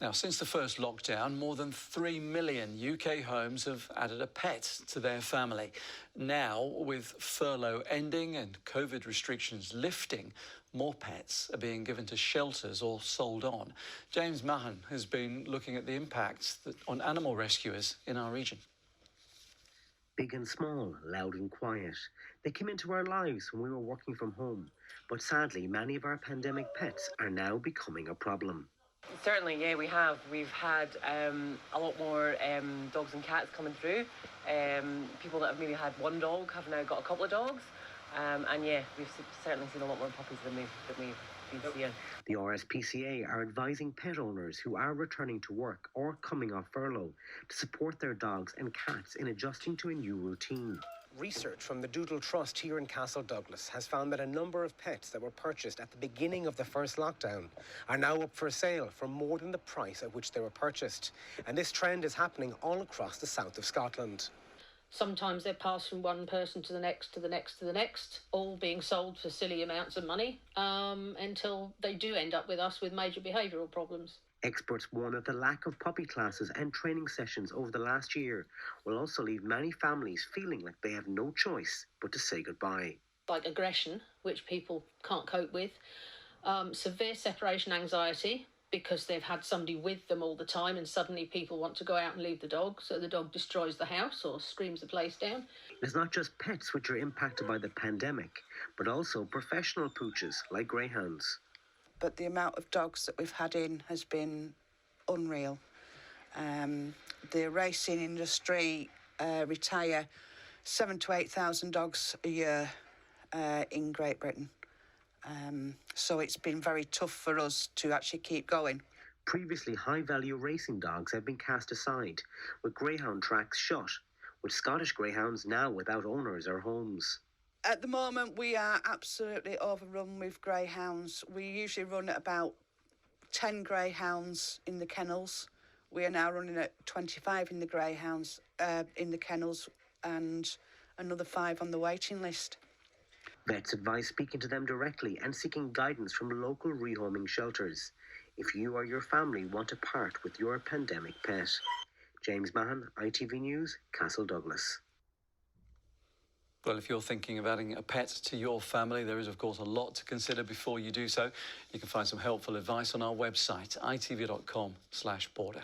Now, since the first lockdown, more than 3 million UK homes have added a pet to their family. Now, with furlough ending and COVID restrictions lifting, more pets are being given to shelters or sold on. James Mahon has been looking at the impact on animal rescuers in our region. Big and small, loud and quiet. They came into our lives when we were working from home. But sadly, many of our pandemic pets are now becoming a problem. Certainly, yeah, we have. We've had a lot more dogs and cats coming through. People that have maybe had one dog have now got a couple of dogs. And yeah, we've certainly seen a lot more puppies than we've been seeing. The RSPCA are advising pet owners who are returning to work or coming off furlough to support their dogs and cats in adjusting to a new routine. Research from the Doodle Trust here in Castle Douglas has found that a number of pets that were purchased at the beginning of the first lockdown are now up for sale for more than the price at which they were purchased. And this trend is happening all across the south of Scotland. Sometimes they're passed from one person to the next, to the next, to the next, all being sold for silly amounts of money, until they do end up with us with major behavioural problems. Experts warn that the lack of puppy classes and training sessions over the last year will also leave many families feeling like they have no choice but to say goodbye. Like aggression, which people can't cope with, severe separation anxiety, because they've had somebody with them all the time and suddenly people want to go out and leave the dog, so the dog destroys the house or screams the place down. It's not just pets which are impacted by the pandemic, but also professional pooches like greyhounds. But the amount of dogs that we've had in has been unreal. The racing industry retire 7,000 to 8,000 dogs a year in Great Britain. So it's been very tough for us to actually keep going. Previously high-value racing dogs have been cast aside, with greyhound tracks shut, with Scottish greyhounds now without owners or homes. At the moment, we are absolutely overrun with greyhounds. We usually run at about 10 greyhounds in the kennels. We are now running at 25 in the greyhounds in the kennels and another 5 on the waiting list. Vets advise speaking to them directly and seeking guidance from local rehoming shelters if you or your family want to part with your pandemic pet. James Mahon, ITV News, Castle Douglas. Well, if you're thinking of adding a pet to your family, there is, of course, a lot to consider before you do so. You can find some helpful advice on our website, itv.com/border.